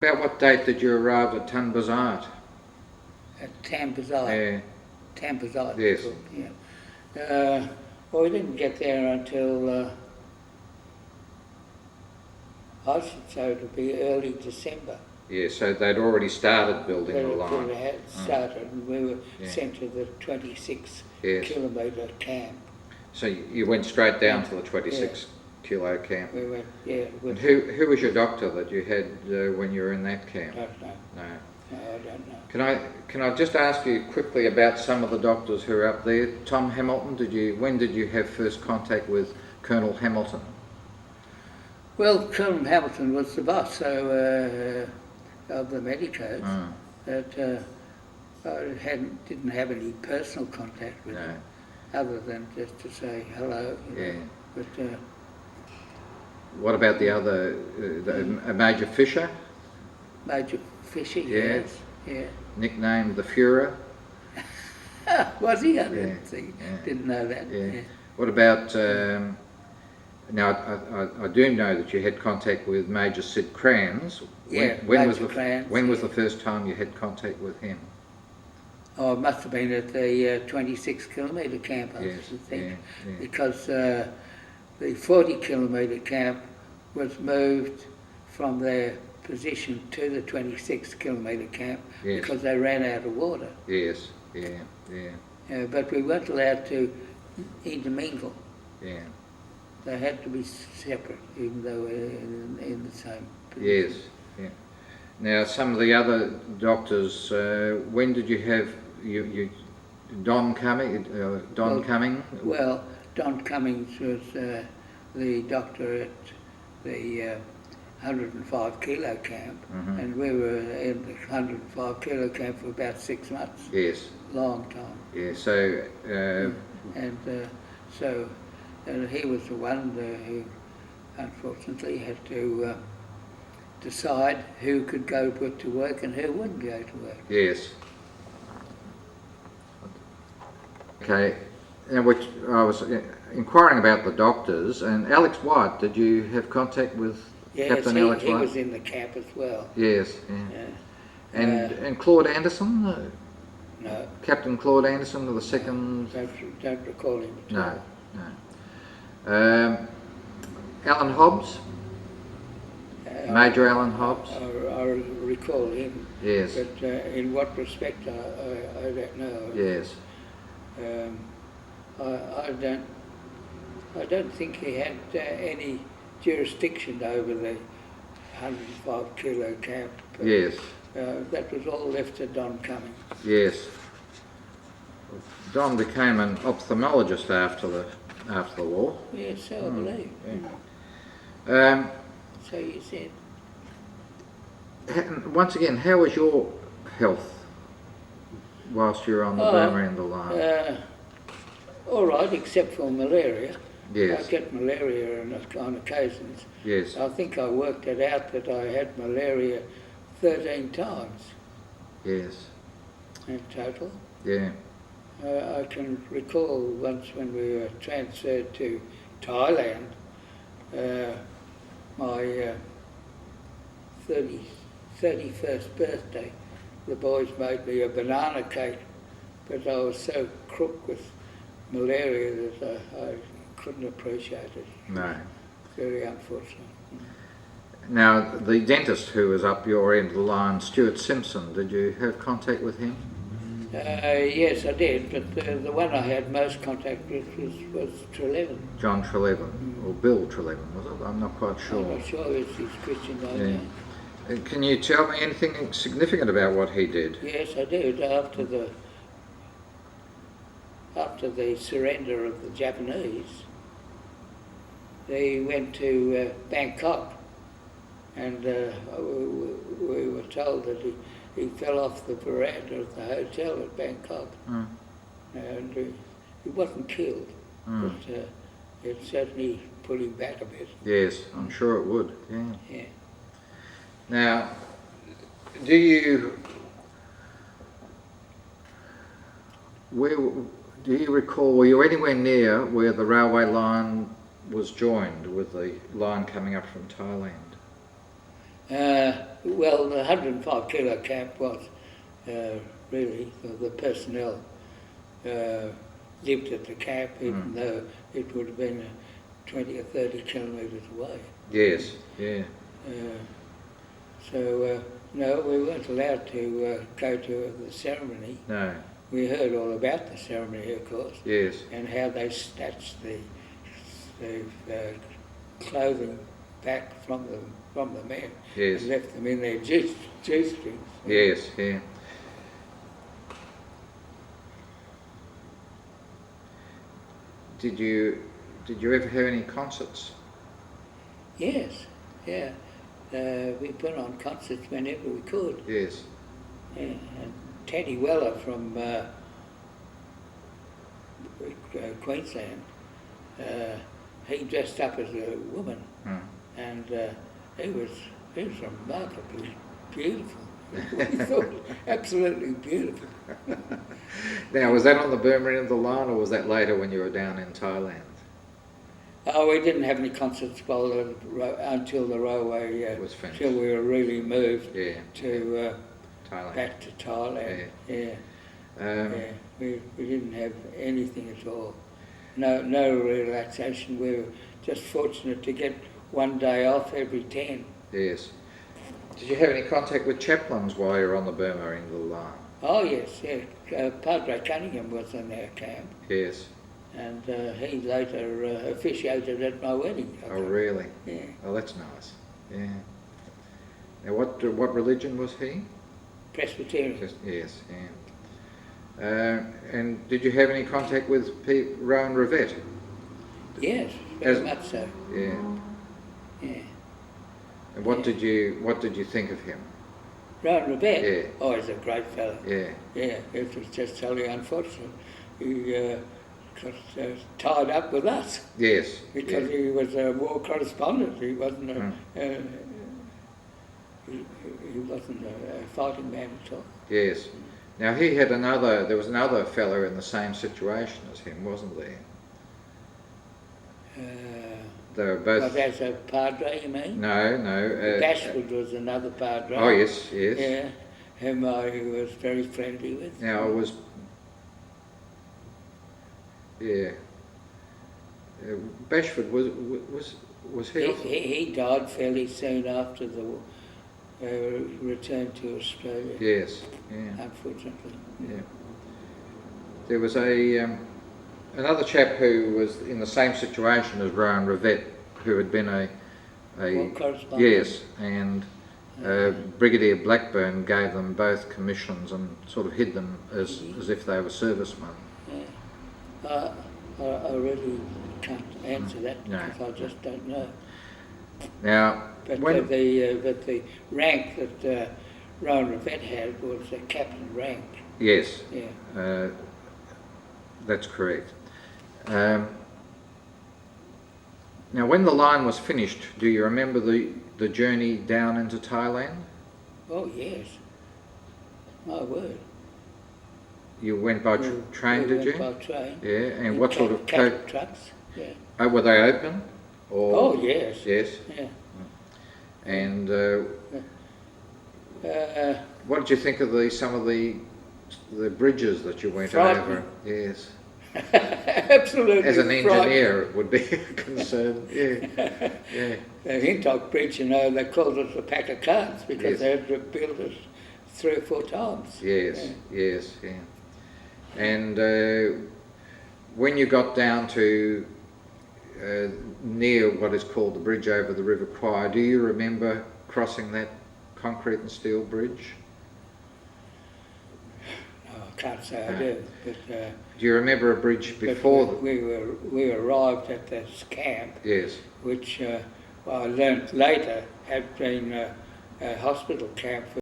About what date did you arrive at Tanbazart? At Tambazite. Tambazite. Yes. Yeah. Well, we didn't get there until, I should say it would be early December. Yeah, so they'd already started building the line. They had started, and we were sent to the 26 kilometre camp. So you went straight down to the 26 kilo camp? We went, And who was your doctor that you had when you were in that camp? Don't know. No. No, I don't know. Can I just ask you quickly about some of the doctors who are up there? Tom Hamilton, when did you have first contact with Colonel Hamilton? Well, Colonel Hamilton was the boss of the medicos. That I didn't have any personal contact with him, other than just to say hello. You know. But what about the other, Major Fisher? Major Fisher, yes. Yeah. Nicknamed the Führer? Was he? I didn't know that. Yeah. What about, now I do know that you had contact with Major Sid Kranz. When was the first time you had contact with him? Oh, it must have been at the 26 kilometre camp, I think, because the 40 kilometre camp was moved from their position to the 26 kilometre camp because they ran out of water. Yes, but we weren't allowed to intermingle. Yeah. They had to be separate, even though we were in the same position. Yes, Now, some of the other doctors, when did you have Don Cummings? Well, Don Cummings was the doctor at the 105 kilo camp, and we were in the 105 kilo camp for about 6 months. Yes. Long time. Yeah. So. And he was the one who, unfortunately, had to decide who could go to work and who wouldn't go to work. Yes. Okay. Now, which I was inquiring about the doctors, and Alex White. Did you have contact with Captain Alex White? He was in the camp as well. Yes. Yeah. And Claude Anderson. No. Captain Claude Anderson of the second. Don't recall him at all. No. Alan Hobbs. Major Alan Hobbs. I recall him. Yes. But in what respect, I don't know. Yes. I don't think he had any jurisdiction over the 105 kilo camp. Yes. That was all left to Don Cummings. Yes. Don became an ophthalmologist after the war. Yes, so I believe. Yeah. So you said. Once again, how was your health whilst you were on the Burma End of the line? All right, except for malaria. Yes. I get malaria on occasions. Yes. I think I worked it out that I had malaria 13 times. Yes. In total. Yeah. I can recall once when we were transferred to Thailand, my 31st birthday, the boys made me a banana cake, but I was so crook with malaria that I couldn't appreciate it. No. Very unfortunate. Now, the dentist who was up your end of the line, Stuart Simpson, did you have contact with him? Yes, I did, but the one I had most contact with was Trelevin. John Trelevin, or Bill Trelevin, was it? I'm not quite sure. I'm not sure it's his Christian name. Yeah. Can you tell me anything significant about what he did? Yes, I did. After the surrender of the Japanese, they went to Bangkok, and we were told that he fell off the veranda of the hotel at Bangkok, and he wasn't killed, but it certainly put him back a bit. Yes, I'm sure it would. Yeah. Now, do you recall? Were you anywhere near where the railway line was joined with the line coming up from Thailand? Well, the 105 kilo camp was really the personnel lived at the camp, even though it would have been 20 or 30 kilometres away. Yes, yeah. So no, we weren't allowed to go to the ceremony. No, We heard all about the ceremony, of course, yes, and how they snatched the clothing back from the men yes, and left them in their G-strings. yes, yeah. Did you ever have any concerts? Yes, yeah. We put on concerts whenever we could. Yes, Yeah. And Teddy Weller from Queensland, he dressed up as a woman, and he was remarkably beautiful. We thought absolutely beautiful. Now, was that on the Burma end of the line, or was that later when you were down in Thailand? Oh, we didn't have any concerts until the railway Was finished. till we were really moved Yeah, to Thailand. back to Thailand. Yeah. Yeah, we didn't have anything at all. No relaxation. We were just fortunate to get one day off every 10. Yes. Did you have any contact with chaplains while you were on the Burma end of the line? Oh yes, yeah. Padre Cunningham was in our camp, Yes. and he later officiated at my wedding. I Oh, think. really? Yeah. Oh, that's nice. Yeah. Now, what religion was he? Presbyterian. Yes, yeah. And did you have any contact with Rowan Rivette? Yes, very As- much so. Yeah. Yeah. And what did you think of him? Rowan Rivette? Yeah. Oh, he's a great fellow. Yeah. Yeah, it was just totally unfortunate. He got tied up with us Yes. because yeah. he was a war correspondent. He wasn't he wasn't a fighting man at all. Yes. Now there was another fellow in the same situation as him, wasn't there? They were both. Well, as a padre, you mean? No. Bashwood was another padre. Oh yes, yes. Yeah, whom I was very friendly with. Now it was. Yeah. Bashford was he? also- He died fairly soon after the return to Australia. Yes. Yeah. Unfortunately. Yeah. There was another chap who was in the same situation as Rowan Rivette, who had been a War correspondent. yes, and Brigadier Blackburn gave them both commissions and sort of hid them as if they were servicemen. Yeah. I really can't answer that No. because I just don't know. Now, But when the rank that Rowan Rivette had was a captain rank. yes, Yeah. that's correct. Now, when the line was finished, do you remember the journey down into Thailand? Oh yes. My word. You went by train, we did went you? by train. Yeah, and what sort of cattle trucks? Yeah. were they open? Or Oh yes. yes. Yeah. And Uh, what did you think of some of the bridges that you went Frightening. over? Yes. Absolutely. As an frightening. engineer, it would be a concern. Yeah. Yeah. The Hintock Bridge, you know, they called it a pack of cards Yes. because they had to build it 3 or 4 times. Yes. Yeah. Yes. Yeah. And when you got down to near what is called the bridge over the River Kwai, do you remember crossing that concrete and steel bridge? No, I can't say I do, but Do you remember a bridge but before? we arrived at this camp, Yes. which I learnt later had been a hospital camp for